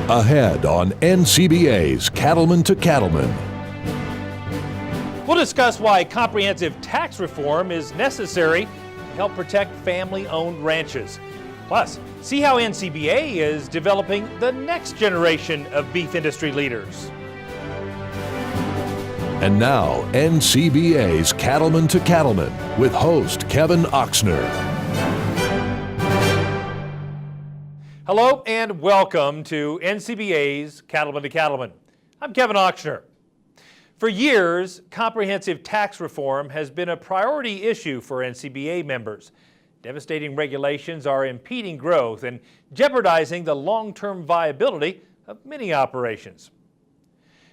Ahead on NCBA's Cattlemen to Cattlemen. We'll discuss why comprehensive tax reform is necessary to help protect family-owned ranches. Plus, see how NCBA is developing the next generation of beef industry leaders. And now, NCBA's Cattlemen to Cattlemen with host Kevin Oxner. Hello and welcome to NCBA's Cattlemen to Cattlemen. I'm Kevin Oxner. For years, comprehensive tax reform has been a priority issue for NCBA members. Devastating regulations are impeding growth and jeopardizing the long-term viability of many operations.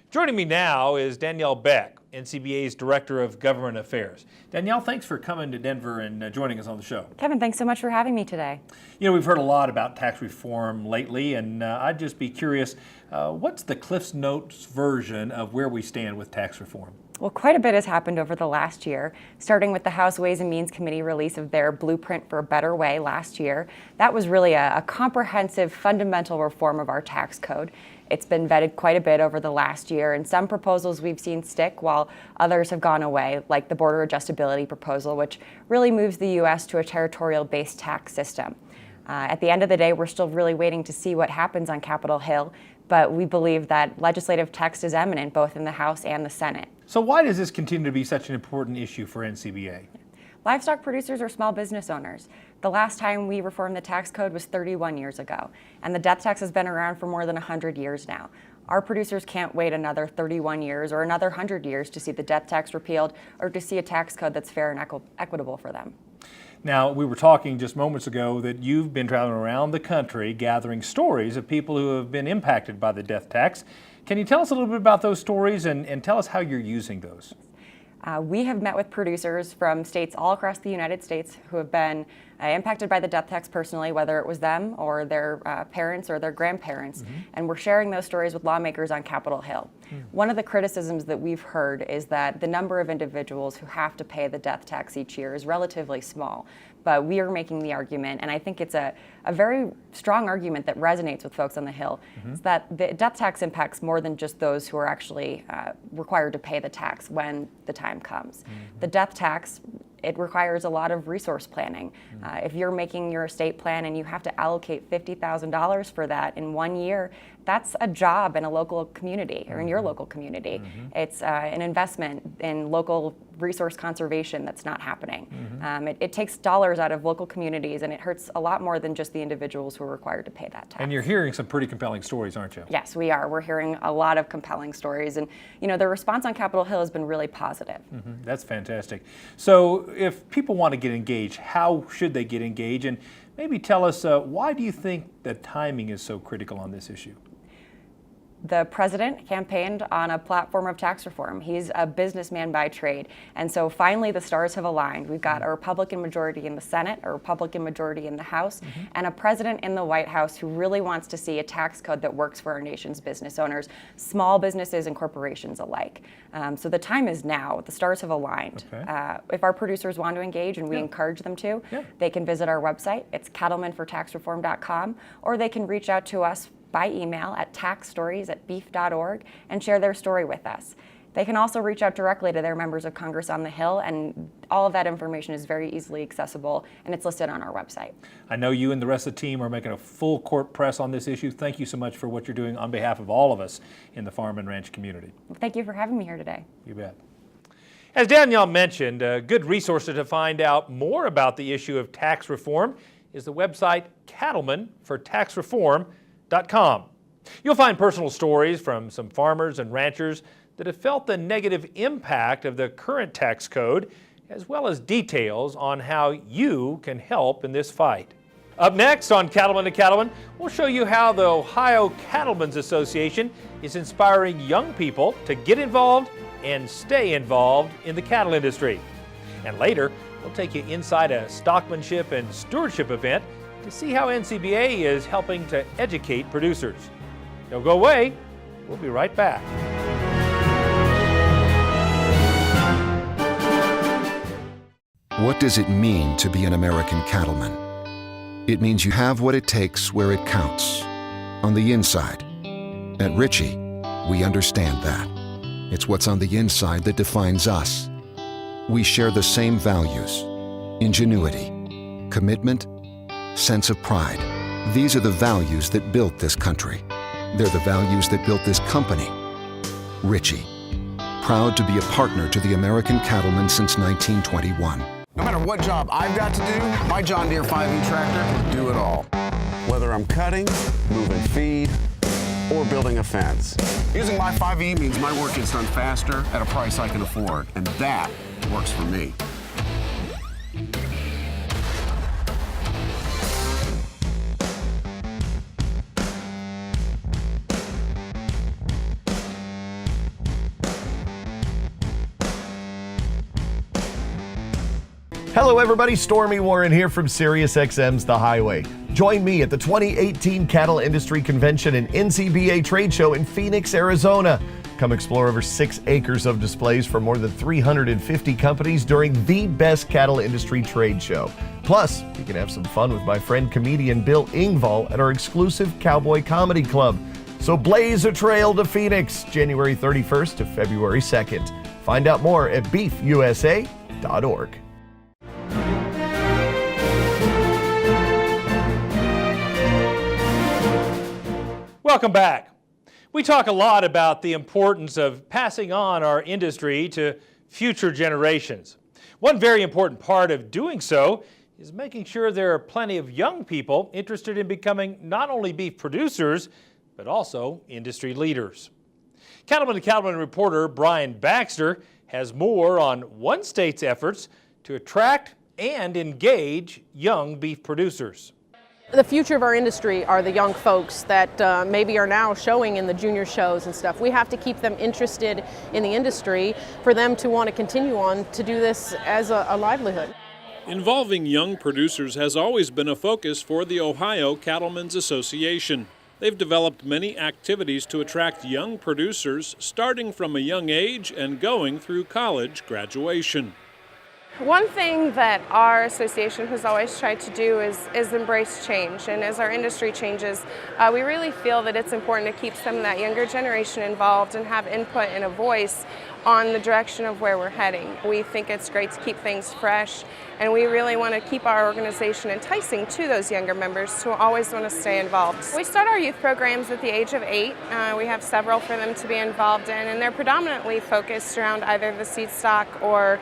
Joining me now is Danielle Beck, NCBA's Director of Government Affairs. Danielle, thanks for coming to Denver and joining us on the show. Kevin, thanks so much for having me today. You know, we've heard a lot about tax reform lately, and I'd just be curious, what's the Cliff's Notes version of where we stand with tax reform? Well, quite a bit has happened over the last year, starting with the House Ways and Means Committee release of their Blueprint for a Better Way last year. That was really a comprehensive, fundamental reform of our tax code. It's been vetted quite a bit over the last year, and some proposals we've seen stick while others have gone away, like the border adjustability proposal, which really moves the U.S. to a territorial-based tax system. At the end of the day, we're still really waiting to see what happens on Capitol Hill, but we believe that legislative text is imminent both in the House and the Senate. So why does this continue to be such an important issue for NCBA? Livestock producers are small business owners. The last time we reformed the tax code was 31 years ago, and the death tax has been around for more than 100 years now. Our producers can't wait another 31 years or another 100 years to see the death tax repealed or to see a tax code that's fair and equitable for them. Now, we were talking just moments ago that you've been traveling around the country gathering stories of people who have been impacted by the death tax. Can you tell us a little bit about those stories and tell us how you're using those? We have met with producers from states all across the United States who have been impacted by the death tax personally, whether it was them or their parents or their grandparents, and we're sharing those stories with lawmakers on Capitol Hill. One of the criticisms that we've heard is that the number of individuals who have to pay the death tax each year is relatively small, but we are making the argument, and I think it's a very strong argument that resonates with folks on the Hill, is that the death tax impacts more than just those who are actually required to pay the tax when the time comes. The death tax, it requires a lot of resource planning. If you're making your estate plan and you have to allocate $50,000 for that in 1 year, that's a job in a local community or in your local community. It's an investment in local resource conservation that's not happening. It takes dollars out of local communities, and it hurts a lot more than just the individuals who are required to pay that tax. And you're hearing some pretty compelling stories, aren't you? Yes, we are. We're hearing a lot of compelling stories, and you know, the response on Capitol Hill has been really positive. That's fantastic. So if people want to get engaged, how should they get engaged? And maybe tell us, why do you think the timing is so critical on this issue? The president campaigned on a platform of tax reform. He's a businessman by trade. And so finally the stars have aligned. We've got a Republican majority in the Senate, a Republican majority in the House, and a president in the White House who really wants to see a tax code that works for our nation's business owners, small businesses and corporations alike. So the time is now. The stars have aligned. If our producers want to engage, and we encourage them to, they can visit our website. It's cattlemenfortaxreform.com, or they can reach out to us by email at taxstories@beef.org and share their story with us. They can also reach out directly to their members of Congress on the Hill, and all of that information is very easily accessible, and it's listed on our website. I know you and the rest of the team are making a full court press on this issue. Thank you so much for what you're doing on behalf of all of us in the farm and ranch community. Well, thank you for having me here today. You bet. As Danielle mentioned, a good resource to find out more about the issue of tax reform is the website cattlemenfortaxreform.com. You'll find personal stories from some farmers and ranchers that have felt the negative impact of the current tax code, as well as details on how you can help in this fight. Up next on Cattlemen to Cattlemen, we'll show you how the Ohio Cattlemen's Association is inspiring young people to get involved and stay involved in the cattle industry. And later, we'll take you inside a stockmanship and stewardship event to see how NCBA is helping to educate producers. Don't go away. We'll be right back. What does it mean to be an American cattleman? It means you have what it takes where it counts, on the inside. At Ritchie, we understand that. It's what's on the inside that defines us. We share the same values: ingenuity, commitment, sense of pride. These are the values that built this country. They're the values that built this company. Ritchie, proud to be a partner to the American Cattlemen since 1921. No matter what job I've got to do, my John Deere 5E tractor can do it all. Whether I'm cutting, moving feed, or building a fence. Using my 5E means my work gets done faster at a price I can afford, and that works for me. Hello everybody, Stormy Warren here from SiriusXM's The Highway. Join me at the 2018 Cattle Industry Convention and NCBA Trade Show in Phoenix, Arizona. Come explore over 6 acres of displays from more than 350 companies during the best cattle industry trade show. Plus, you can have some fun with my friend comedian Bill Engvall at our exclusive Cowboy Comedy Club. So blaze a trail to Phoenix, January 31st to February 2nd. Find out more at beefusa.org. Welcome back. We talk a lot about the importance of passing on our industry to future generations. One very important part of doing so is making sure there are plenty of young people interested in becoming not only beef producers, but also industry leaders. Cattlemen to Cattlemen reporter Brian Baxter has more on one state's efforts to attract and engage young beef producers. The future of our industry are the young folks that maybe are now showing in the junior shows and stuff. We have to keep them interested in the industry for them to want to continue on to do this as a livelihood. Involving young producers has always been a focus for the Ohio Cattlemen's Association. They've developed many activities to attract young producers starting from a young age and going through college graduation. One thing that our association has always tried to do is embrace change, and as our industry changes, we really feel that it's important to keep some of that younger generation involved and have input and a voice on the direction of where we're heading. We think it's great to keep things fresh, and we really want to keep our organization enticing to those younger members who always want to stay involved. We start our youth programs at the age of 8. We have several for them to be involved in, and they're predominantly focused around either the seed stock or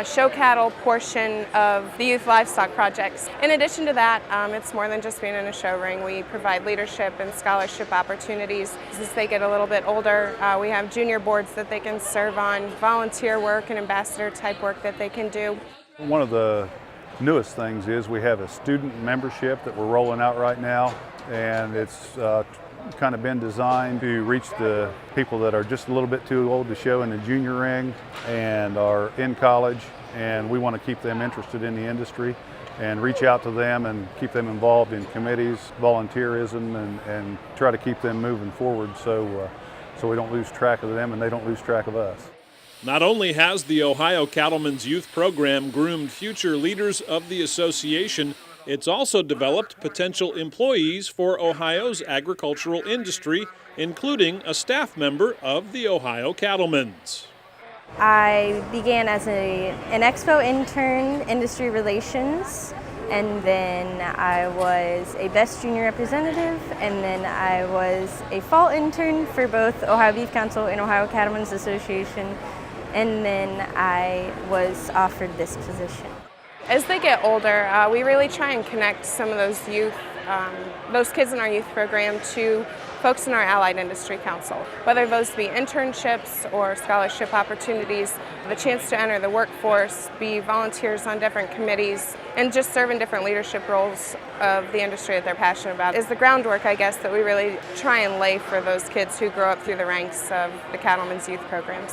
show cattle portion of the youth livestock projects. In addition to that, it's more than just being in a show ring. We provide leadership and scholarship opportunities. As they get a little bit older, we have junior boards that they can serve on, volunteer work and ambassador type work that they can do. One of the newest things is we have a student membership that we're rolling out right now, and it's kind of been designed to reach the people that are just a little bit too old to show in the junior ring and are in college, and we want to keep them interested in the industry and reach out to them and keep them involved in committees, volunteerism, and try to keep them moving forward so we don't lose track of them and they don't lose track of us. Not only has the Ohio Cattlemen's Youth Program groomed future leaders of the association, it's also developed potential employees for Ohio's agricultural industry, including a staff member of the Ohio Cattlemen's. I began as an expo intern, industry relations, and then I was a best junior representative, and then I was a fall intern for both Ohio Beef Council and Ohio Cattlemen's Association, and then I was offered this position. As they get older, we really try and connect some of those youth, those kids in our youth program to folks in our Allied Industry Council. Whether those be internships or scholarship opportunities, the chance to enter the workforce, be volunteers on different committees, and just serve in different leadership roles of the industry that they're passionate about is the groundwork, I guess, that we really try and lay for those kids who grow up through the ranks of the Cattlemen's youth programs.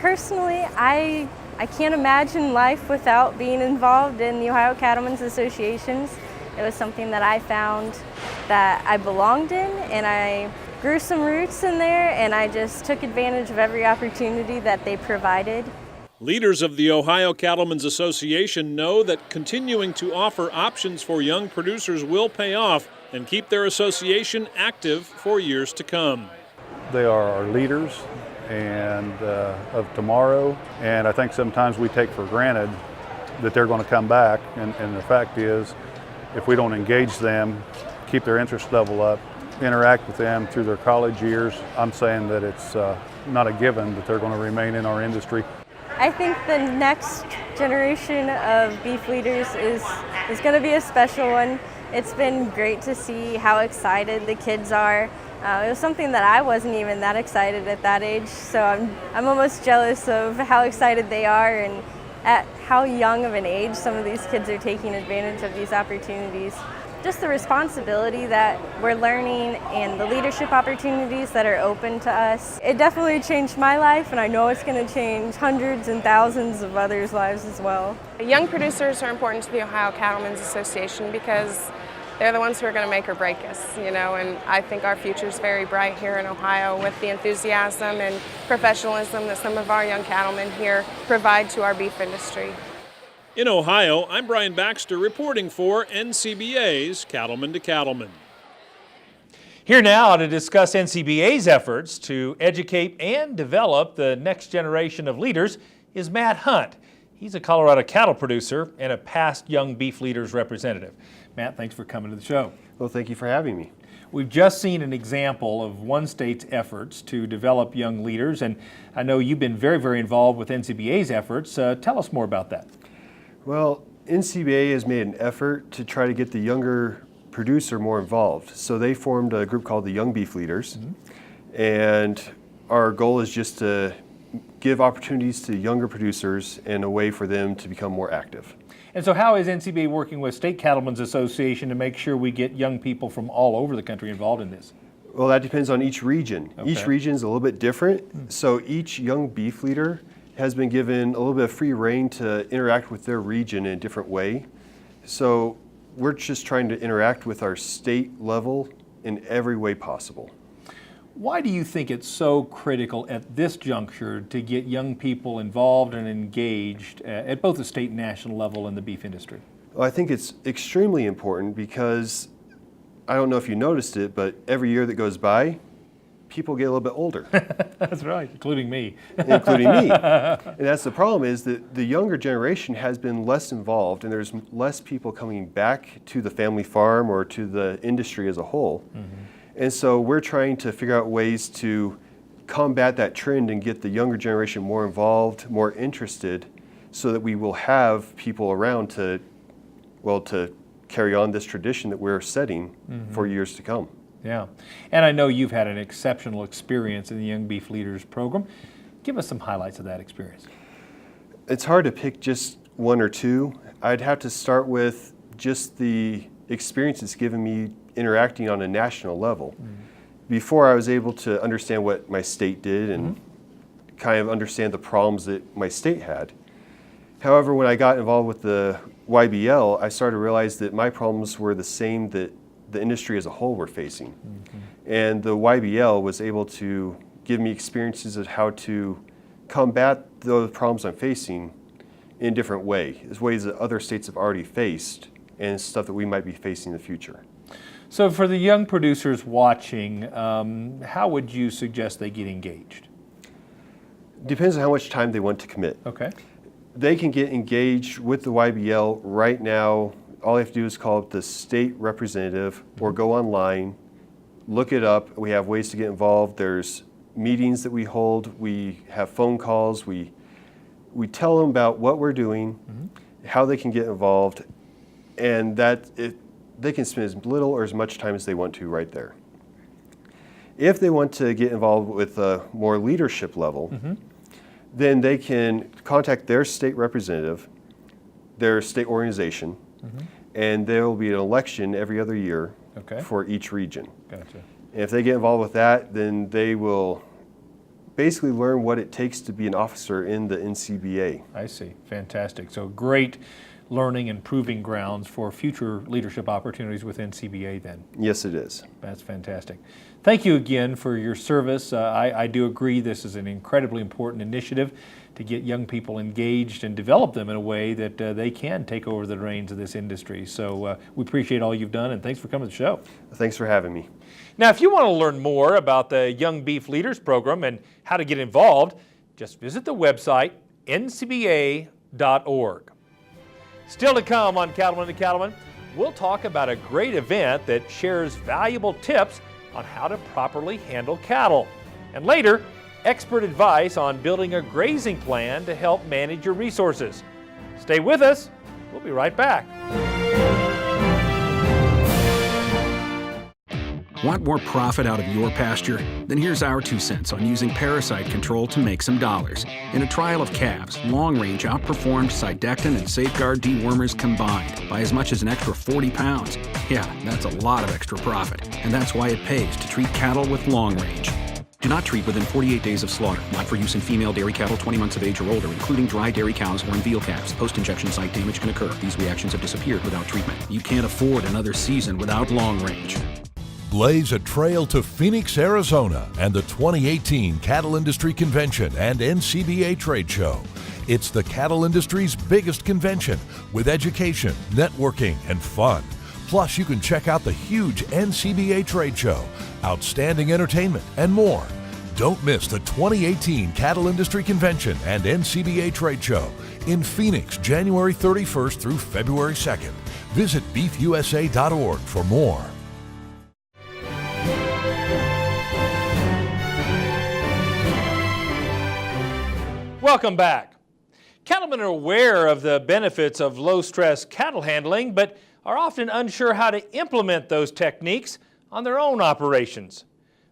Personally, I can't imagine life without being involved in the Ohio Cattlemen's Associations. It was something that I found that I belonged in, and I grew some roots in there, and I just took advantage of every opportunity that they provided. Leaders of the Ohio Cattlemen's Association know that continuing to offer options for young producers will pay off and keep their association active for years to come. They are our leaders and of tomorrow, and I think sometimes we take for granted that they're going to come back, and the fact is, if we don't engage them, keep their interest level up, interact with them through their college years, I'm saying that it's not a given that they're going to remain in our industry. I think the next generation of beef leaders is going to be a special one. It's been great to see how excited the kids are. It was something that I wasn't even that excited at that age, so I'm almost jealous of how excited they are and at how young of an age some of these kids are taking advantage of these opportunities. Just the responsibility that we're learning and the leadership opportunities that are open to us. It definitely changed my life, and I know it's going to change hundreds and thousands of others' lives as well. Young producers are important to the Ohio Cattlemen's Association because they're the ones who are going to make or break us, and I think our future is very bright here in Ohio with the enthusiasm and professionalism that some of our young cattlemen here provide to our beef industry. In Ohio, I'm Brian Baxter reporting for NCBA's Cattlemen to Cattlemen. Here now to discuss NCBA's efforts to educate and develop the next generation of leaders is Matt Hunt. He's a Colorado cattle producer and a past Young Beef Leaders representative. Matt, thanks for coming to the show. Well, thank you for having me. We've just seen an example of one state's efforts to develop young leaders, and I know you've been very, very involved with NCBA's efforts. Tell us more about that. Well, NCBA has made an effort to try to get the younger producer more involved. So they formed a group called the Young Beef Leaders, and our goal is just to give opportunities to younger producers and a way for them to become more active. And so how is NCBA working with State Cattlemen's Association to make sure we get young people from all over the country involved in this? Well, that depends on each region. Okay. Each region is a little bit different. So each young beef leader has been given a little bit of free rein to interact with their region in a different way. So we're just trying to interact with our state level in every way possible. Why do you think it's so critical at this juncture to get young people involved and engaged at both the state and national level in the beef industry? Well, I think it's extremely important because I don't know if you noticed it, but every year that goes by, people get a little bit older. That's right, including me. Including me. And that's the problem, is that the younger generation has been less involved, and there's less people coming back to the family farm or to the industry as a whole. And so we're trying to figure out ways to combat that trend and get the younger generation more involved, more interested, so that we will have people around to carry on this tradition that we're setting for years to come. Yeah, and I know you've had an exceptional experience in the Young Beef Leaders program. Give us some highlights of that experience. It's hard to pick just one or two. I'd have to start with just the experience it's given me interacting on a national level. Before, I was able to understand what my state did and kind of understand the problems that my state had. However, when I got involved with the YBL, I started to realize that my problems were the same that the industry as a whole were facing. And the YBL was able to give me experiences of how to combat those problems I'm facing in a different ways that other states have already faced and stuff that we might be facing in the future. So for the young producers watching, how would you suggest they get engaged? Depends on how much time they want to commit. Okay. They can get engaged with the YBL right now. All they have to do is call up the state representative or go online, look it up. We have ways to get involved. There's meetings that we hold. We have phone calls. We tell them about what we're doing, how they can get involved, and they can spend as little or as much time as they want to right there. If they want to get involved with a more leadership level, then they can contact their state representative, their state organization, and there will be an election every other year for each region. Gotcha. And if they get involved with that, then they will basically learn what it takes to be an officer in the NCBA. I see. Fantastic. So great learning and proving grounds for future leadership opportunities with NCBA then. Yes, it is. That's fantastic. Thank you again for your service. I do agree this is an incredibly important initiative to get young people engaged and develop them in a way that they can take over the reins of this industry. So we appreciate all you've done, and thanks for coming to the show. Thanks for having me. Now, if you want to learn more about the Young Beef Leaders Program and how to get involved, just visit the website ncba.org. Still to come on Cattlemen to Cattlemen, we'll talk about a great event that shares valuable tips on how to properly handle cattle. And later, expert advice on building a grazing plan to help manage your resources. Stay with us. We'll be right back. Want more profit out of your pasture? Then here's our 2 cents on using parasite control to make some dollars. In a trial of calves, Long Range outperformed Sidectin and Safeguard dewormers combined by as much as an extra 40 pounds. Yeah, that's a lot of extra profit, and that's why it pays to treat cattle with Long Range. Do not treat within 48 days of slaughter. Not for use in female dairy cattle 20 months of age or older, including dry dairy cows or in veal calves. Post-injection site damage can occur. These reactions have disappeared without treatment. You can't afford another season without Long Range. Blaze a trail to Phoenix, Arizona and the 2018 Cattle Industry Convention and NCBA Trade Show. It's the cattle industry's biggest convention with education, networking, and fun. Plus, you can check out the huge NCBA Trade Show, outstanding entertainment, and more. Don't miss the 2018 Cattle Industry Convention and NCBA Trade Show in Phoenix, January 31st through February 2nd. Visit beefusa.org for more. Welcome back. Cattlemen are aware of the benefits of low-stress cattle handling, but are often unsure how to implement those techniques on their own operations.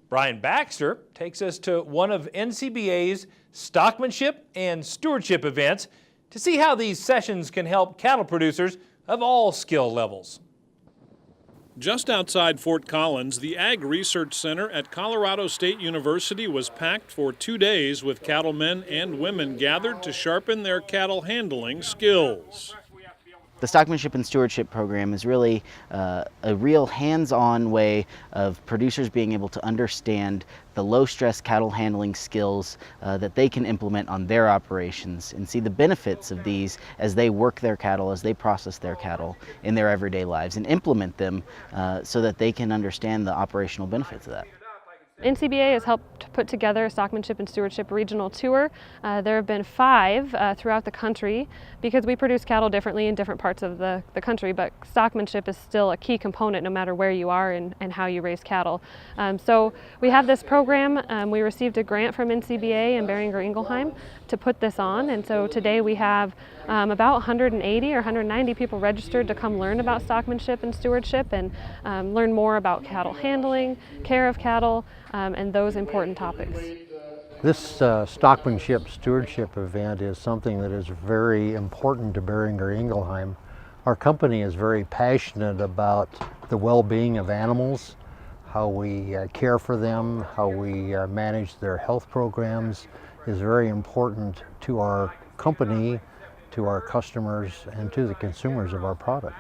Brian Baxter takes us to one of NCBA's stockmanship and stewardship events to see how these sessions can help cattle producers of all skill levels. Just outside Fort Collins, the Ag Research Center at Colorado State University was packed for 2 days with cattlemen and women gathered to sharpen their cattle handling skills. The Stockmanship and Stewardship program is really a real hands-on way of producers being able to understand the low-stress cattle handling skills that they can implement on their operations and see the benefits of these as they work their cattle, as they process their cattle in their everyday lives, and implement them so that they can understand the operational benefits of that. NCBA has helped put together a Stockmanship and Stewardship regional tour. There have been 5 throughout the country because we produce cattle differently in different parts of the country, but stockmanship is still a key component no matter where you are and how you raise cattle. So we have this program. We received a grant from NCBA and Beringer Ingelheim to put this on, and so today we have about 180 or 190 people registered to come learn about stockmanship and stewardship and learn more about cattle handling, care of cattle, and those important topics. This stockmanship stewardship event is something that is very important to Beringer Ingelheim. Our company is very passionate about the well-being of animals, how we care for them, how we manage their health programs is very important to our company, to our customers, and to the consumers of our product.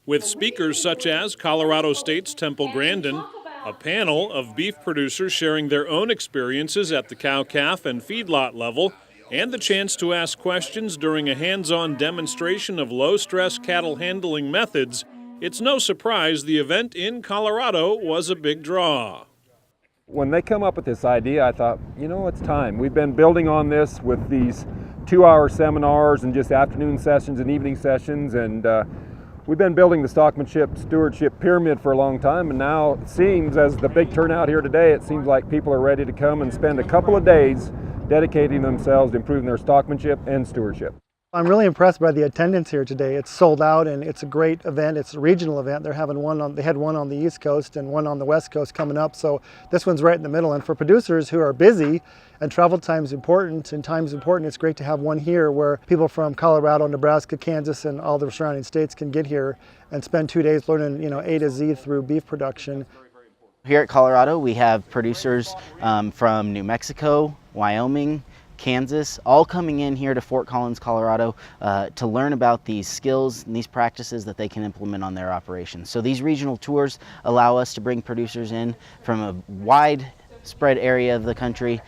With speakers such as Colorado State's Temple Grandin, a panel of beef producers sharing their own experiences at the cow-calf and feedlot level, and the chance to ask questions during a hands-on demonstration of low-stress cattle handling methods, it's no surprise the event in Colorado was a big draw. When they come up with this idea, I thought, you know, it's time. We've been building on this with these 2-hour seminars and just afternoon sessions and evening sessions, and we've been building the stockmanship stewardship pyramid for a long time, and now it seems, as the big turnout here today, it seems like people are ready to come and spend a couple of days dedicating themselves to improving their stockmanship and stewardship. I'm really impressed by the attendance here today. It's sold out and it's a great event. It's a regional event. They had one on the East Coast and one on the West Coast coming up. So this one's right in the middle. And for producers who are busy and travel time's important and time's important, it's great to have one here where people from Colorado, Nebraska, Kansas, and all the surrounding states can get here and spend 2 days learning, A to Z through beef production. Here at Colorado, we have producers from New Mexico, Wyoming, Kansas, all coming in here to Fort Collins, Colorado, to learn about these skills and these practices that they can implement on their operations. So these regional tours allow us to bring producers in from a wide spread area of the country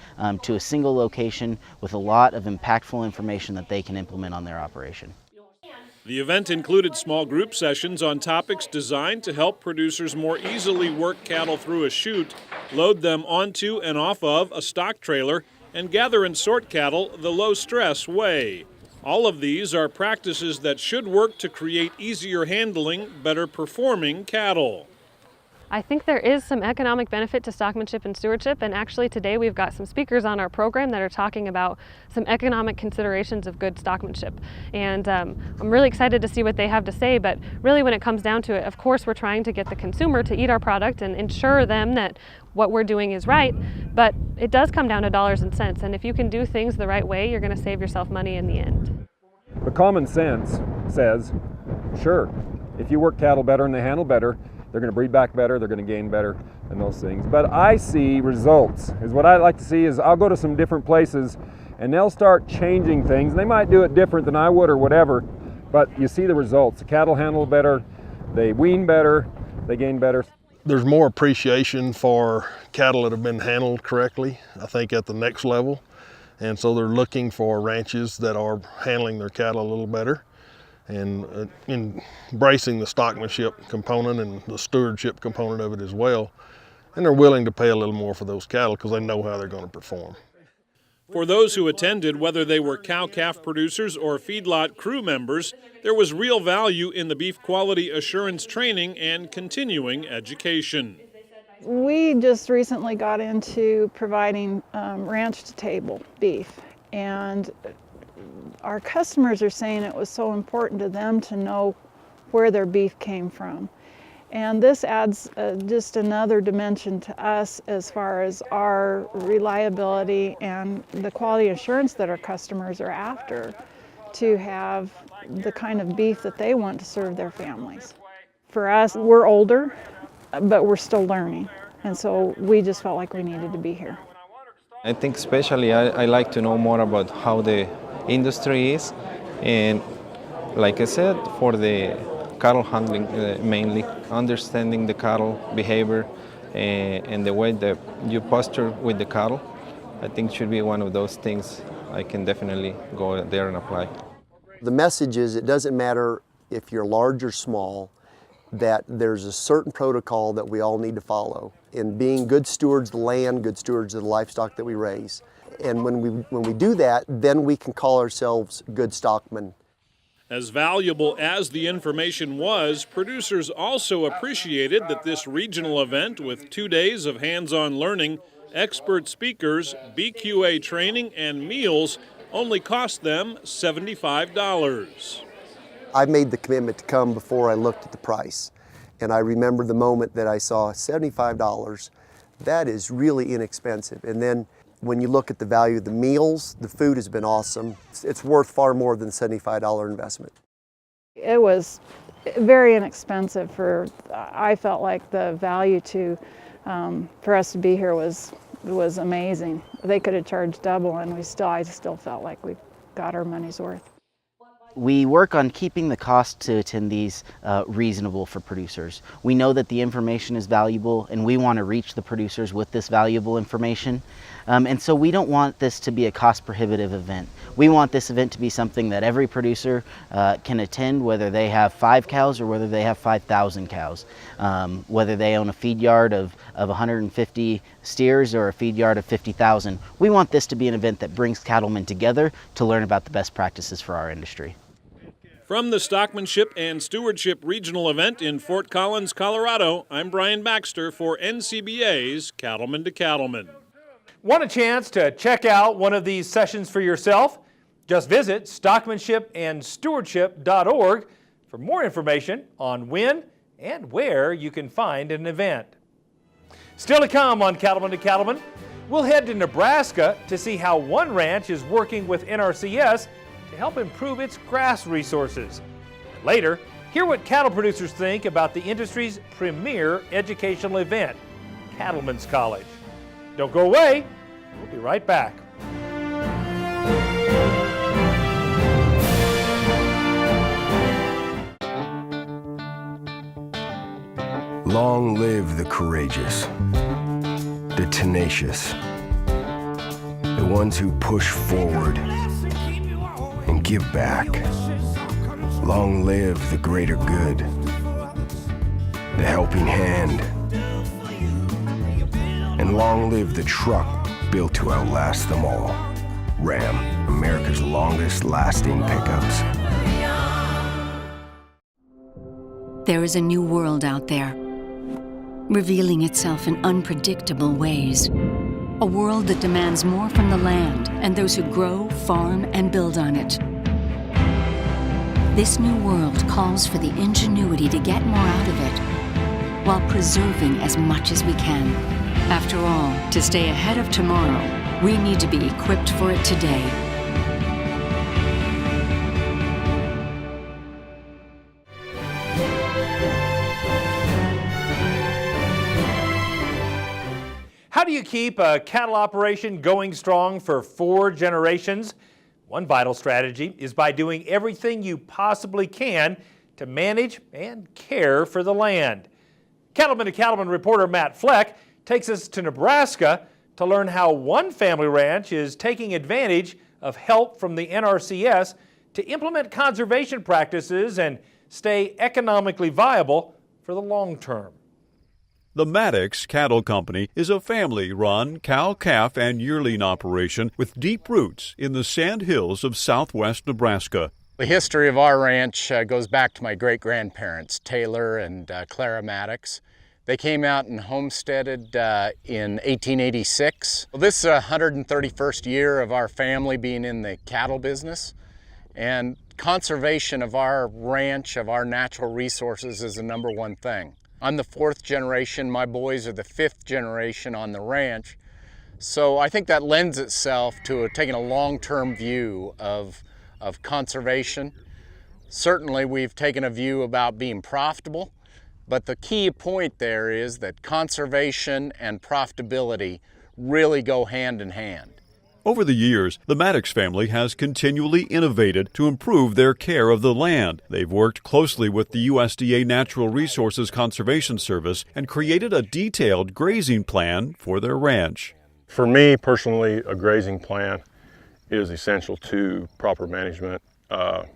to a single location with a lot of impactful information that they can implement on their operation. The event included small group sessions on topics designed to help producers more easily work cattle through a chute, load them onto and off of a stock trailer, and gather and sort cattle the low-stress way. All of these are practices that should work to create easier handling, better performing cattle. I think there is some economic benefit to stockmanship and stewardship, and actually today we've got some speakers on our program that are talking about some economic considerations of good stockmanship. And I'm really excited to see what they have to say, but really when it comes down to it, of course we're trying to get the consumer to eat our product and ensure them that what we're doing is right, but it does come down to dollars and cents, and if you can do things the right way, you're going to save yourself money in the end. But common sense says, sure, if you work cattle better and they handle better, they're going to breed back better, they're going to gain better, and those things. But I see results. Is what I like to see is I'll go to some different places and they'll start changing things. They might do it different than I would or whatever, but you see the results. The cattle handle better, they wean better, they gain better. There's more appreciation for cattle that have been handled correctly, I think, at the next level. And so they're looking for ranches that are handling their cattle a little better, and embracing the stockmanship component and the stewardship component of it as well. And they're willing to pay a little more for those cattle because they know how they're going to perform. For those who attended, whether they were cow-calf producers or feedlot crew members, there was real value in the beef quality assurance training and continuing education. We just recently got into providing ranch-to-table beef, and our customers are saying it was so important to them to know where their beef came from. And this adds just another dimension to us as far as our reliability and the quality assurance that our customers are after to have the kind of beef that they want to serve their families. For us, we're older, but we're still learning. And so we just felt like we needed to be here. I think especially I like to know more about how the industry is, and like I said, for the cattle handling, mainly understanding the cattle behavior and the way that you posture with the cattle, I think should be one of those things I can definitely go there and apply. The message is it doesn't matter if you're large or small, that there's a certain protocol that we all need to follow in being good stewards of the land, good stewards of the livestock that we raise. And when we do that, then we can call ourselves good stockmen. As valuable as the information was, producers also appreciated that this regional event with 2 days of hands-on learning, expert speakers, BQA training, and meals only cost them $75. I made the commitment to come before I looked at the price. And I remember the moment that I saw $75. That is really inexpensive. And then when you look at the value of the meals, the food has been awesome. It's worth far more than $75 investment. It was very inexpensive I felt like the value for us to be here was amazing. They could have charged double and I still felt like we got our money's worth. We work on keeping the cost to attendees reasonable for producers. We know that the information is valuable and we want to reach the producers with this valuable information. And so we don't want this to be a cost prohibitive event. We want this event to be something that every producer can attend, whether they have 5 cows or whether they have 5,000 cows, whether they own a feed yard of 150 steers or a feed yard of 50,000. We want this to be an event that brings cattlemen together to learn about the best practices for our industry. From the Stockmanship and Stewardship Regional Event in Fort Collins, Colorado, I'm Brian Baxter for NCBA's Cattlemen to Cattlemen. Want a chance to check out one of these sessions for yourself? Just visit stockmanshipandstewardship.org for more information on when and where you can find an event. Still to come on Cattlemen to Cattlemen, we'll head to Nebraska to see how one ranch is working with NRCS to help improve its grass resources. And later, hear what cattle producers think about the industry's premier educational event, Cattlemen's College. Don't go away. We'll be right back. Long live the courageous, the tenacious, the ones who push forward and give back. Long live the greater good, the helping hand, and long live the truck built to outlast them all. Ram, America's longest lasting pickups. There is a new world out there, revealing itself in unpredictable ways. A world that demands more from the land and those who grow, farm, and build on it. This new world calls for the ingenuity to get more out of it, while preserving as much as we can. After all, to stay ahead of tomorrow, we need to be equipped for it today. How do you keep a cattle operation going strong for 4 generations? One vital strategy is by doing everything you possibly can to manage and care for the land. Cattleman to Cattleman reporter Matt Fleck takes us to Nebraska to learn how one family ranch is taking advantage of help from the NRCS to implement conservation practices and stay economically viable for the long term. The Maddox Cattle Company is a family-run cow, calf, and yearling operation with deep roots in the sand hills of southwest Nebraska. The history of our ranch goes back to my great-grandparents, Taylor and Clara Maddox. They came out and homesteaded in 1886. Well, this is the 131st year of our family being in the cattle business, and conservation of our ranch, of our natural resources, is the #1 thing. I'm the 4th generation, my boys are the 5th generation on the ranch, so I think that lends itself to taking a long-term view of conservation. Certainly we've taken a view about being profitable, but the key point there is that conservation and profitability really go hand in hand. Over the years, the Maddox family has continually innovated to improve their care of the land. They've worked closely with the USDA Natural Resources Conservation Service and created a detailed grazing plan for their ranch. For me personally, a grazing plan is essential to proper management. I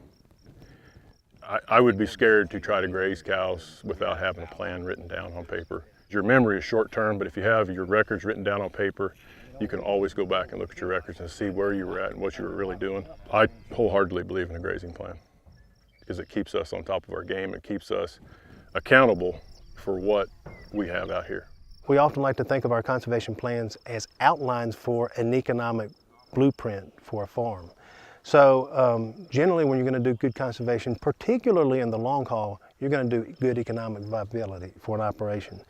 would be scared to try to graze cows without having a plan written down on paper. Your memory is short term, but if you have your records written down on paper, you can always go back and look at your records and see where you were at and what you were really doing. I wholeheartedly believe in a grazing plan because it keeps us on top of our game. It keeps us accountable for what we have out here. We often like to think of our conservation plans as outlines for an economic blueprint for a farm. So generally when you're going to do good conservation, particularly in the long haul, you're going to do good economic viability for an operation.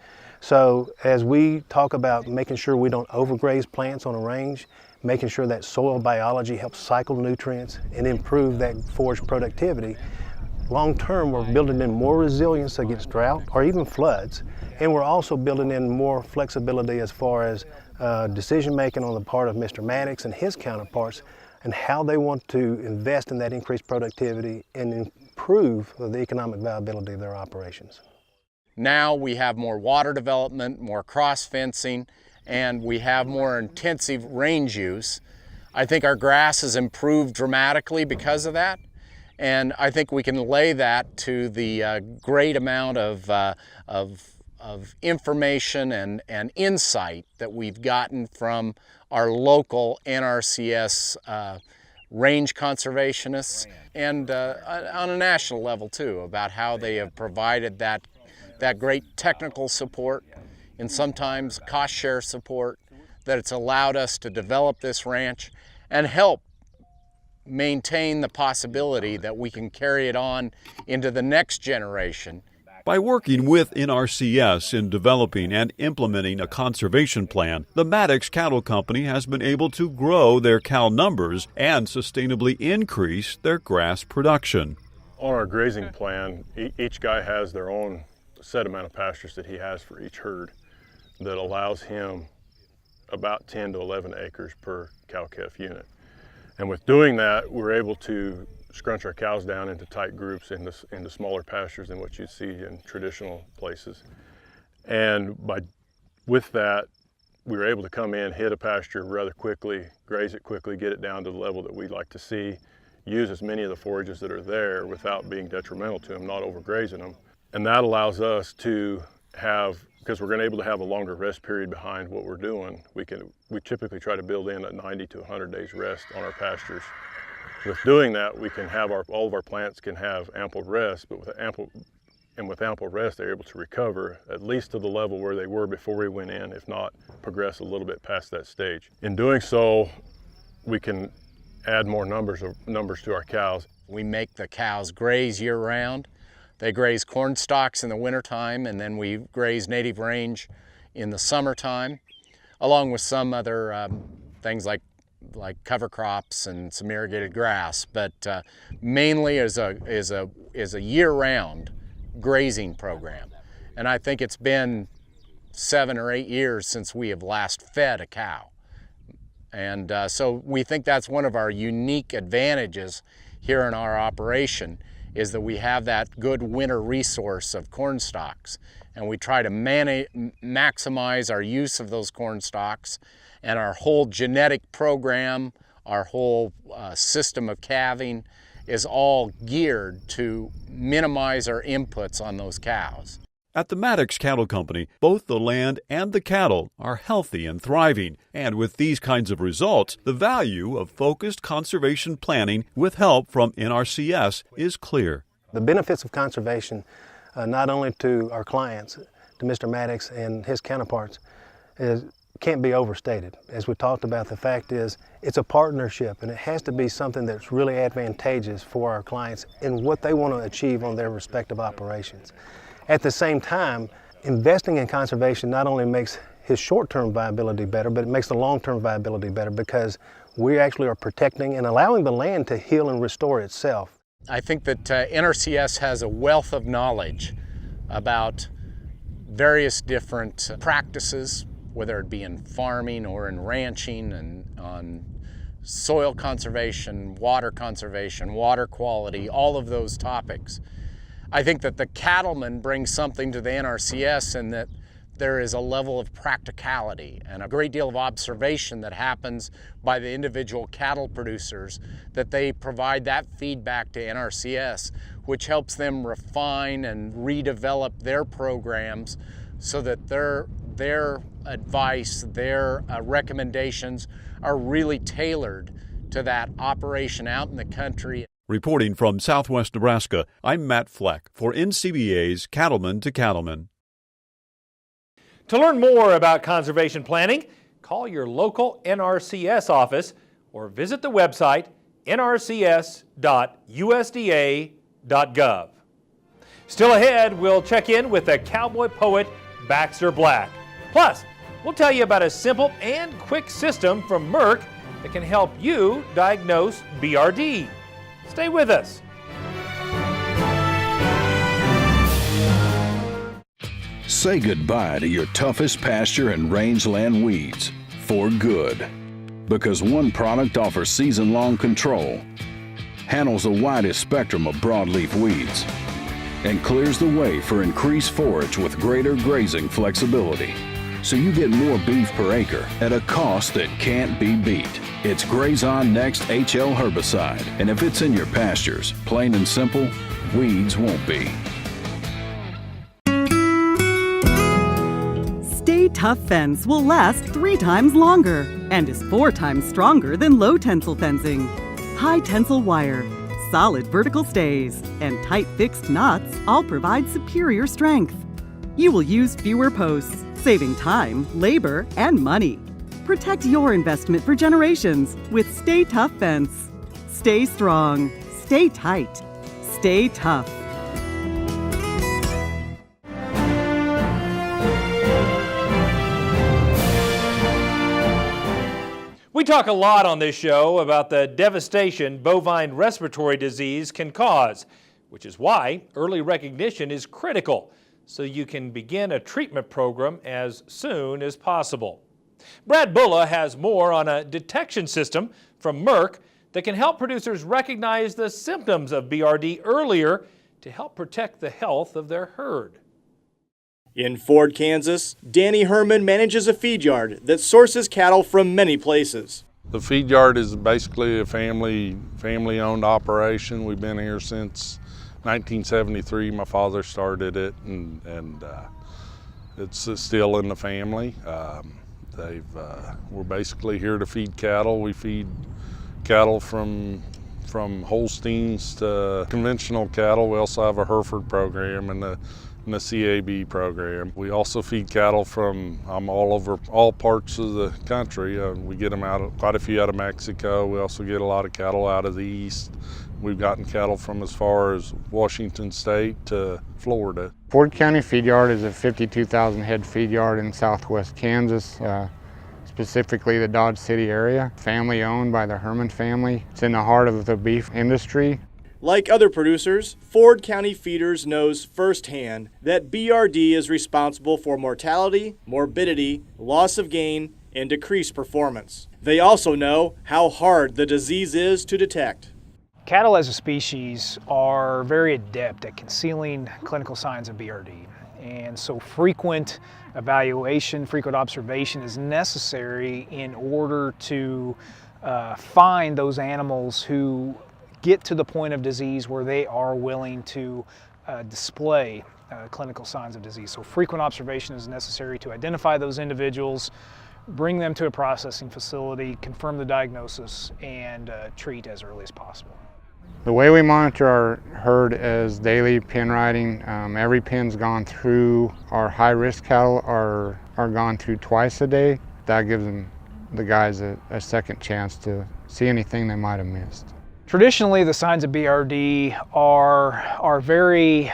So as we talk about making sure we don't overgraze plants on a range, making sure that soil biology helps cycle nutrients and improve that forage productivity, long term we're building in more resilience against drought or even floods, and we're also building in more flexibility as far as decision making on the part of Mr. Maddox and his counterparts and how they want to invest in that increased productivity and improve the economic viability of their operations. Now we have more water development, more cross fencing, and we have more intensive range use. I think our grass has improved dramatically because of that, and I think we can lay that to the great amount of information and insight that we've gotten from our local NRCS range conservationists and on a national level too, about how they have provided that great technical support and sometimes cost share support, that it's allowed us to develop this ranch and help maintain the possibility that we can carry it on into the next generation. By working with NRCS in developing and implementing a conservation plan, the Maddox Cattle Company has been able to grow their cow numbers and sustainably increase their grass production. On our grazing plan, each guy has their own set amount of pastures that he has for each herd that allows him about 10 to 11 acres per cow-calf unit. And with doing that, we're able to scrunch our cows down into tight groups into smaller pastures than what you'd see in traditional places. And with that, we were able to come in, hit a pasture rather quickly, graze it quickly, get it down to the level that we'd like to see, use as many of the forages that are there without being detrimental to them, not overgrazing them. And that allows us to have, because we're going to be able to have a longer rest period behind what we're doing, we typically try to build in a 90 to 100 days rest on our pastures. With doing that, we can have all of our plants can have ample rest, but with ample rest, they're able to recover at least to the level where they were before we went in, if not progress a little bit past that stage. In doing so, we can add more numbers to our cows. We make the cows graze year-round. They graze corn stalks in the wintertime, and then we graze native range in the summertime, along with some other things like cover crops and some irrigated grass, but mainly is a year-round grazing program. And I think it's been 7 or 8 years since we have last fed a cow. And so we think that's one of our unique advantages here in our operation, is that we have that good winter resource of corn stalks, and we try to maximize our use of those corn stalks, and our whole genetic program, our whole system of calving is all geared to minimize our inputs on those cows. At the Maddox Cattle Company, both the land and the cattle are healthy and thriving, and with these kinds of results, the value of focused conservation planning with help from NRCS is clear. The benefits of conservation, not only to our clients, to Mr. Maddox and his counterparts, can't be overstated. As we talked about, the fact is it's a partnership, and it has to be something that's really advantageous for our clients in what they want to achieve on their respective operations. At the same time, investing in conservation not only makes his short-term viability better, but it makes the long-term viability better, because we actually are protecting and allowing the land to heal and restore itself. I think that NRCS has a wealth of knowledge about various different practices, whether it be in farming or in ranching, and on soil conservation, water quality, all of those topics. I think that the Cattlemen bring something to the NRCS in that there is a level of practicality and a great deal of observation that happens by the individual cattle producers, that they provide that feedback to NRCS, which helps them refine and redevelop their programs so that their advice, their recommendations are really tailored to that operation out in the country. Reporting from Southwest Nebraska, I'm Matt Fleck for NCBA's Cattlemen to Cattlemen. To learn more about conservation planning, call your local NRCS office or visit the website nrcs.usda.gov. Still ahead, we'll check in with the cowboy poet Baxter Black. Plus, we'll tell you about a simple and quick system from Merck that can help you diagnose BRD. Stay with us. Say goodbye to your toughest pasture and rangeland weeds for good. Because one product offers season-long control, handles the widest spectrum of broadleaf weeds, and clears the way for increased forage with greater grazing flexibility. So you get more beef per acre at a cost that can't be beat. It's Graze On Next HL herbicide, and if it's in your pastures, plain and simple, weeds won't be. Stay Tough fence will last 3 times longer and is 4 times stronger than low tensile fencing. High tensile wire, solid vertical stays, and tight fixed knots all provide superior strength. You will use fewer posts, saving time, labor, and money. Protect your investment for generations with Stay Tough fence. Stay strong, stay tight, stay tough. We talk a lot on this show about the devastation bovine respiratory disease can cause, which is why early recognition is critical, so you can begin a treatment program as soon as possible. Brad Bulla has more on a detection system from Merck that can help producers recognize the symptoms of BRD earlier to help protect the health of their herd. In Ford, Kansas, Danny Herman manages a feed yard that sources cattle from many places. The feed yard is basically a family-owned operation. We've been here since 1973. My father started it, and it's still in the family. We're basically here to feed cattle. We feed cattle from Holsteins to conventional cattle. We also have a Hereford program and the CAB program. We also feed cattle from all parts of the country. We get them quite a few out of Mexico. We also get a lot of cattle out of the east. We've gotten cattle from as far as Washington State to Florida. Ford County Feed Yard is a 52,000 head feed yard in southwest Kansas, specifically the Dodge City area. Family owned by the Herman family. It's in the heart of the beef industry. Like other producers, Ford County Feeders knows firsthand that BRD is responsible for mortality, morbidity, loss of gain, and decreased performance. They also know how hard the disease is to detect. Cattle as a species are very adept at concealing clinical signs of BRD, and so frequent evaluation, frequent observation is necessary in order to find those animals who get to the point of disease where they are willing to display clinical signs of disease. So frequent observation is necessary to identify those individuals, bring them to a processing facility, confirm the diagnosis, and treat as early as possible. The way we monitor our herd is daily pin riding. Every pin's gone through. Our high-risk cattle are gone through twice a day. That gives the guys a second chance to see anything they might have missed. Traditionally, the signs of BRD are very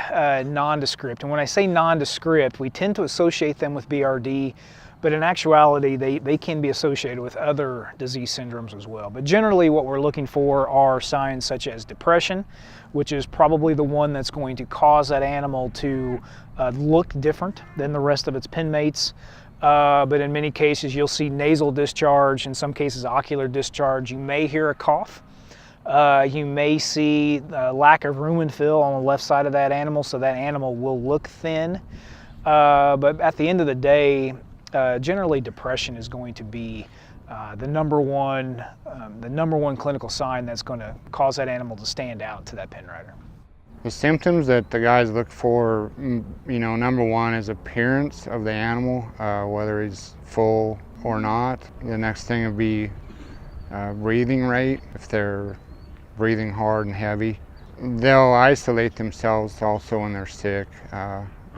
nondescript. And when I say nondescript, we tend to associate them with BRD, but in actuality, they can be associated with other disease syndromes as well. But generally, what we're looking for are signs such as depression, which is probably the one that's going to cause that animal to look different than the rest of its pen mates. But in many cases, you'll see nasal discharge, in some cases ocular discharge. You may hear a cough. You may see lack of rumen fill on the left side of that animal, so that animal will look thin. But at the end of the day, generally depression is going to be the number one clinical sign that's going to cause that animal to stand out to that pen rider. The symptoms that the guys look for, number one is appearance of the animal, whether he's full or not. The next thing would be breathing rate. If they're breathing hard and heavy, they'll isolate themselves also when they're sick,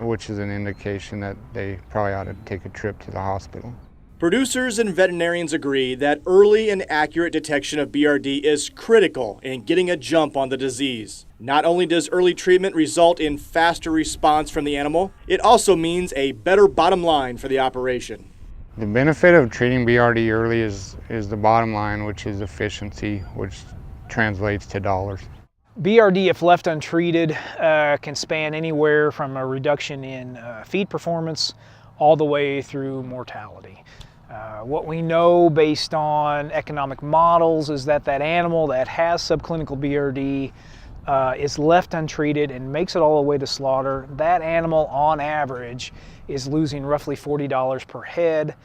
which is an indication that they probably ought to take a trip to the hospital. Producers and veterinarians agree that early and accurate detection of BRD is critical in getting a jump on the disease. Not only does early treatment result in faster response from the animal, it also means a better bottom line for the operation. The benefit of treating BRD early is the bottom line, which is efficiency, which translates to dollars. BRD, if left untreated, can span anywhere from a reduction in feed performance all the way through mortality. What we know based on economic models is that animal that has subclinical BRD is left untreated and makes it all the way to slaughter. That animal, on average, is losing roughly $40 per head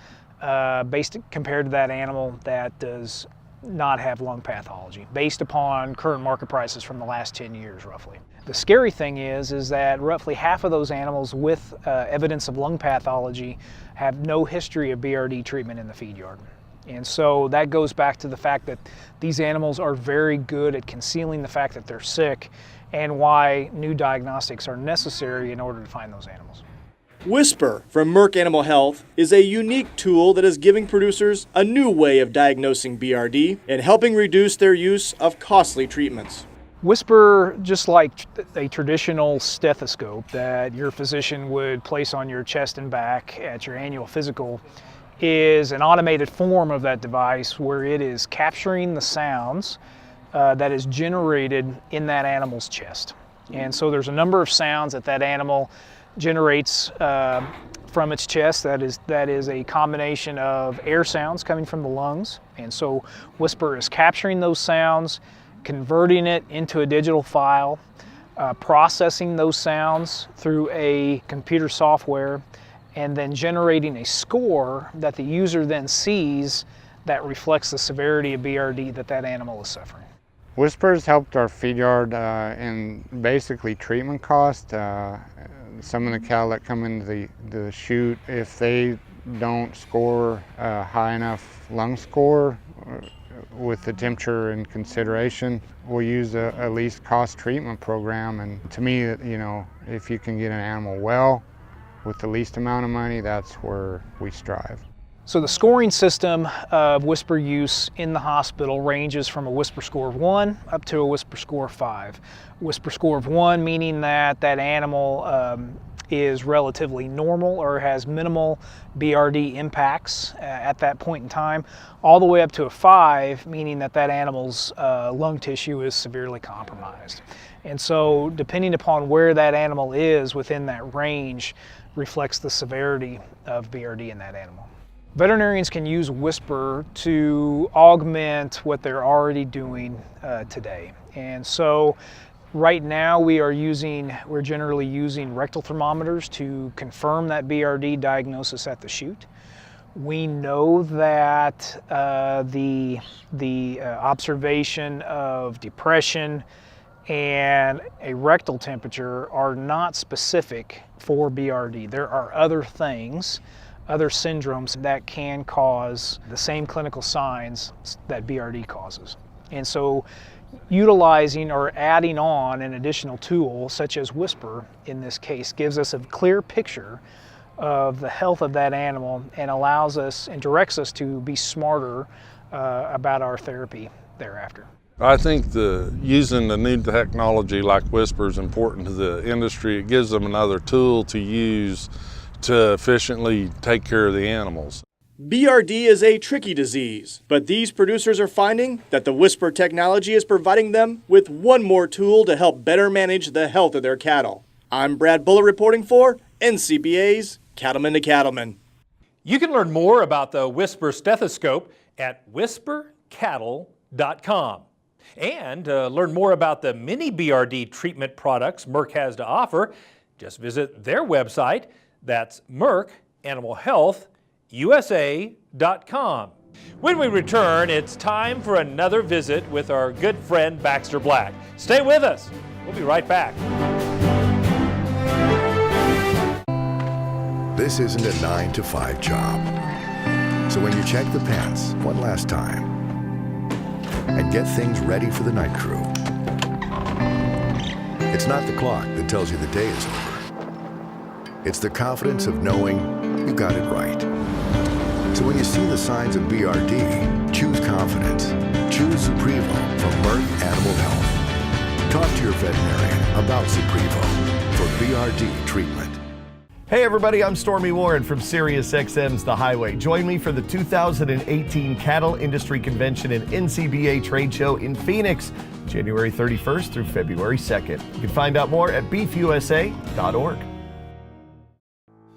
compared to that animal that does not have lung pathology, based upon current market prices from the last 10 years, roughly. The scary thing is that roughly half of those animals with evidence of lung pathology have no history of BRD treatment in the feed yard. And so that goes back to the fact that these animals are very good at concealing the fact that they're sick, and why new diagnostics are necessary in order to find those animals. Whisper from Merck Animal Health is a unique tool that is giving producers a new way of diagnosing BRD and helping reduce their use of costly treatments. Whisper, just like a traditional stethoscope that your physician would place on your chest and back at your annual physical, is an automated form of that device where it is capturing the sounds that is generated in that animal's chest. And so there's a number of sounds that animal generates from its chest. That is a combination of air sounds coming from the lungs. And so Whisper is capturing those sounds, converting it into a digital file, processing those sounds through a computer software, and then generating a score that the user then sees that reflects the severity of BRD that that animal is suffering. Whispers helped our feed yard in basically treatment cost. Some of the cattle that come into the chute, if they don't score a high enough lung score with the temperature in consideration, we'll use a least cost treatment program. And to me, you know, if you can get an animal well with the least amount of money, that's where we strive. So the scoring system of whisper use in the hospital ranges from a whisper score of 1 up to a whisper score of 5. Whisper score of 1 meaning that that animal is relatively normal or has minimal BRD impacts at that point in time, all the way up to a 5, meaning that that animal's lung tissue is severely compromised. And so depending upon where that animal is within that range reflects the severity of BRD in that animal. Veterinarians can use whisper to augment what they're already doing today. And so right now we're generally using rectal thermometers to confirm that BRD diagnosis at the chute. We know that the observation of depression and a rectal temperature are not specific for BRD. There are other things, other syndromes that can cause the same clinical signs that BRD causes. And so utilizing or adding on an additional tool such as whisper in this case gives us a clear picture of the health of that animal and allows us and directs us to be smarter about our therapy thereafter. I think using the new technology like whisper is important to the industry. It gives them another tool to use to efficiently take care of the animals. BRD is a tricky disease, but these producers are finding that the whisper technology is providing them with one more tool to help better manage the health of their cattle. I'm Brad Bullard reporting for NCBA's Cattlemen to Cattlemen. You can learn more about the Whisper stethoscope at whispercattle.com. And learn more about the mini BRD treatment products Merck has to offer. Just visit their website. That's mercanimalhealthusa.com. When we return, it's time for another visit with our good friend Baxter Black. Stay with us. We'll be right back. This isn't a 9-to-5 job. So when you check the pants one last time and get things ready for the night crew, it's not the clock that tells you the day is over. It's the confidence of knowing you got it right. So when you see the signs of BRD, choose confidence. Choose Suprevo from Merck Animal Health. Talk to your veterinarian about Suprevo for BRD treatment. Hey everybody, I'm Stormy Warren from SiriusXM's The Highway. Join me for the 2018 Cattle Industry Convention and NCBA Trade Show in Phoenix, January 31st through February 2nd. You can find out more at beefusa.org.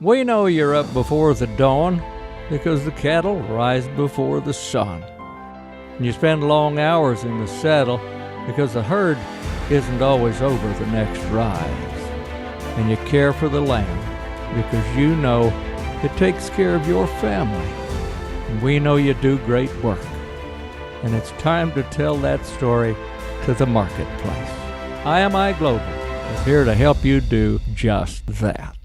We know you're up before the dawn because the cattle rise before the sun. And you spend long hours in the saddle because the herd isn't always over the next rise. And you care for the land because you know it takes care of your family. And we know you do great work. And it's time to tell that story to the marketplace. IMI Global is here to help you do just that.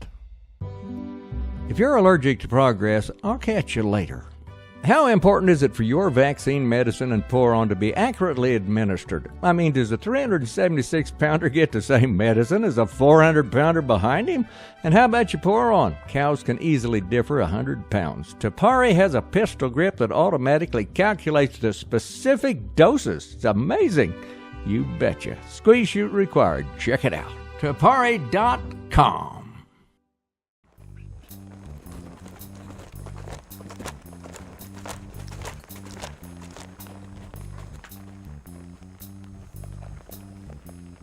If you're allergic to progress, I'll catch you later. How important is it for your vaccine, medicine, and pour-on to be accurately administered? I mean, does a 376-pounder get the same medicine as a 400-pounder behind him? And how about your pour-on? Cows can easily differ 100 pounds. Tapari has a pistol grip that automatically calculates the specific doses. It's amazing. You betcha. Squeeze chute required. Check it out. Tapari.com.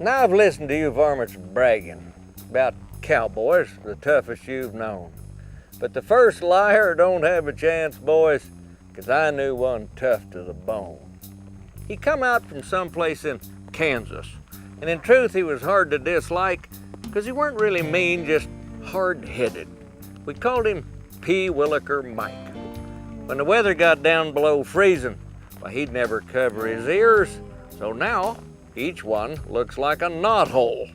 Now I've listened to you varmints bragging about cowboys, the toughest you've known. But the first liar don't have a chance, boys, 'cause I knew one tough to the bone. He come out from someplace in Kansas, And in truth, he was hard to dislike because he weren't really mean, just hard-headed. We called him P. Williker Mike. When the weather got down below freezing, well, he'd never cover his ears, so now each one looks like a knothole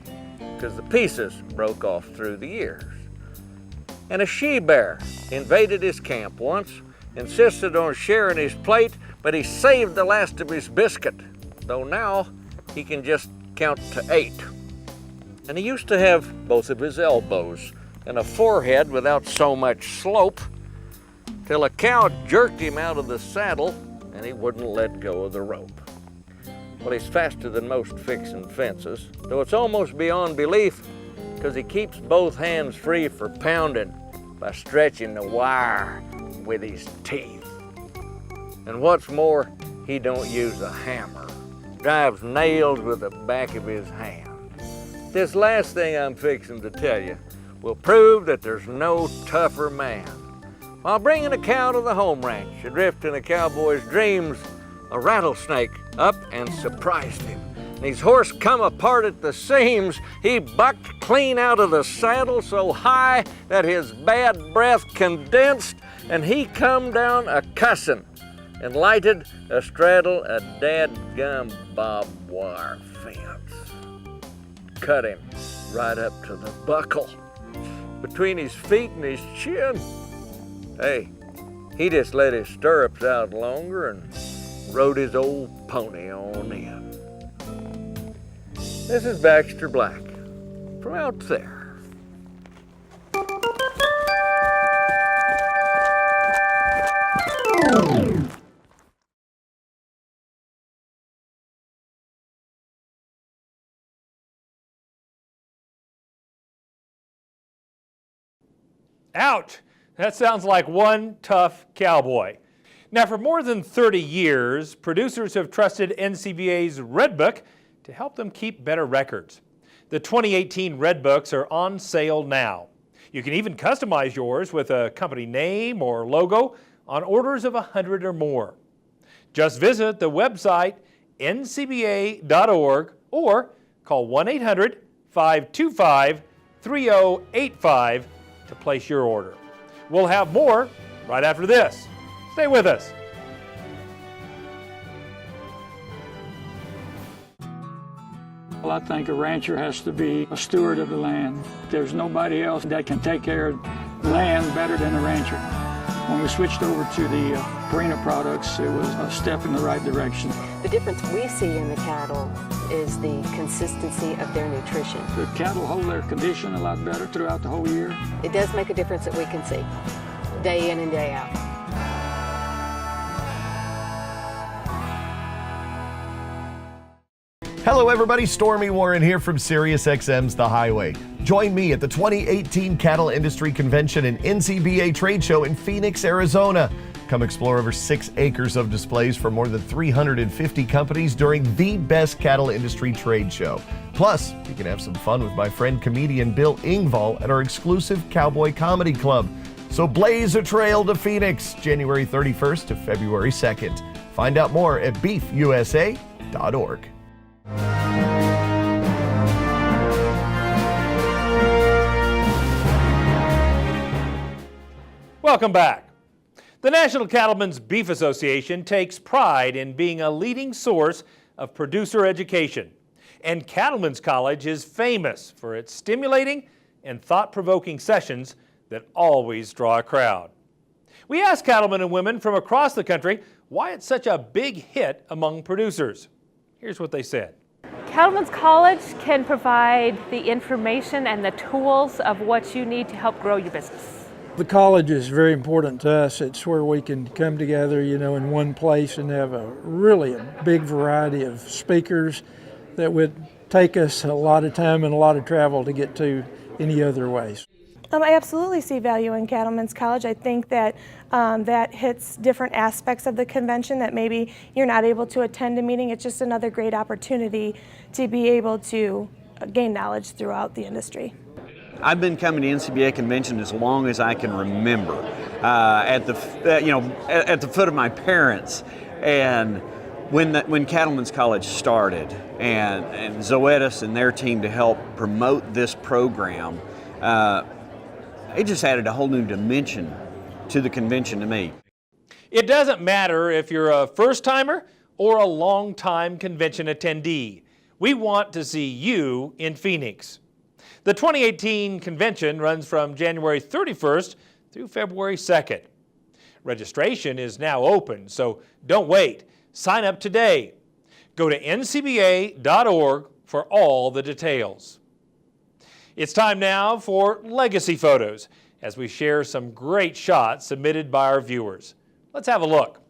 because the pieces broke off through the ears. And a she-bear invaded his camp once, insisted on sharing his plate, but he saved the last of his biscuit, though now he can just count to 8. And he used to have both of his elbows and a forehead without so much slope, till a cow jerked him out of the saddle and he wouldn't let go of the rope. Well, he's faster than most fixing fences, though it's almost beyond belief because he keeps both hands free for pounding by stretching the wire with his teeth. And what's more, he don't use a hammer. Drives nails with the back of his hand. This last thing I'm fixing to tell you will prove that there's no tougher man. While bringing a cow to the home ranch, adrift in a cowboy's dreams, a rattlesnake up and surprised him. And his horse come apart at the seams. He bucked clean out of the saddle so high that his bad breath condensed, and he come down a cussin' and lighted astraddle a dadgum barbed wire fence. Cut him right up to the buckle, between his feet and his chin. Hey, he just let his stirrups out longer and rode his old pony on in. This is Baxter Black from out there. Ouch! That sounds like one tough cowboy. Now, for more than 30 years, producers have trusted NCBA's Red Book to help them keep better records. The 2018 Red Books are on sale now. You can even customize yours with a company name or logo on orders of 100 or more. Just visit the website ncba.org or call 1-800-525-3085 to place your order. We'll have more right after this. Stay with us. Well, I think a rancher has to be a steward of the land. There's nobody else that can take care of the land better than a rancher. When we switched over to the Purina products, it was a step in the right direction. The difference we see in the cattle is the consistency of their nutrition. The cattle hold their condition a lot better throughout the whole year. It does make a difference that we can see, day in and day out. Hello everybody, Stormy Warren here from SiriusXM's The Highway. Join me at the 2018 Cattle Industry Convention and NCBA Trade Show in Phoenix, Arizona. Come explore over 6 acres of displays for more than 350 companies during the best cattle industry trade show. Plus, you can have some fun with my friend comedian Bill Engvall at our exclusive Cowboy Comedy Club. So blaze a trail to Phoenix, January 31st to February 2nd. Find out more at beefusa.org. Welcome back. The National Cattlemen's Beef Association takes pride in being a leading source of producer education. And Cattlemen's College is famous for its stimulating and thought-provoking sessions that always draw a crowd. We asked cattlemen and women from across the country why it's such a big hit among producers. Here's what they said. Cattlemen's College can provide the information and the tools of what you need to help grow your business. The college is very important to us. It's where we can come together, in one place and have a big variety of speakers that would take us a lot of time and a lot of travel to get to any other ways. I absolutely see value in Cattlemen's College. I think that that hits different aspects of the convention that maybe you're not able to attend a meeting. It's just another great opportunity to be able to gain knowledge throughout the industry. I've been coming to NCBA convention as long as I can remember, at the foot of my parents, and When Cattlemen's College started, and Zoetis and their team to help promote this program, it just added a whole new dimension to the convention to me. It doesn't matter if you're a first-timer or a long-time convention attendee. We want to see you in Phoenix. The 2018 convention runs from January 31st through February 2nd. Registration is now open, so don't wait. Sign up today. Go to ncba.org for all the details. It's time now for Legacy Photos, as we share some great shots submitted by our viewers. Let's have a look.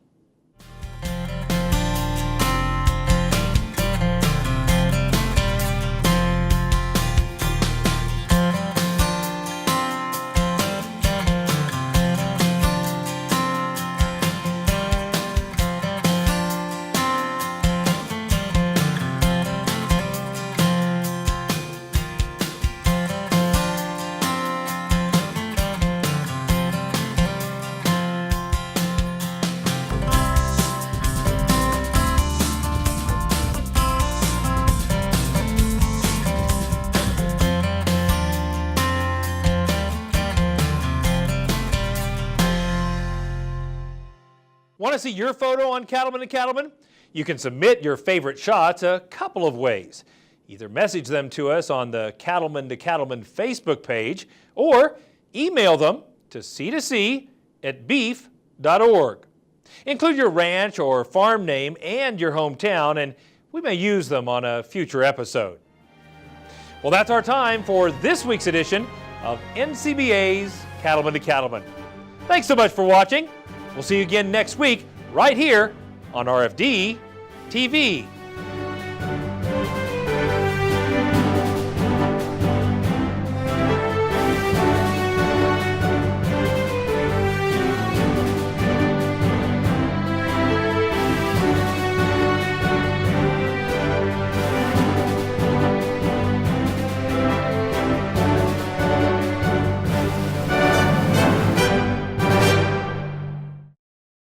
Want to see your photo on Cattlemen and Cattlemen? You can submit your favorite shots a couple of ways. Either message them to us on the Cattlemen to Cattlemen Facebook page or email them to c2c@beef.org. Include your ranch or farm name and your hometown, and we may use them on a future episode. Well, that's our time for this week's edition of NCBA's Cattlemen to Cattlemen. Thanks so much for watching. We'll see you again next week right here on RFD TV.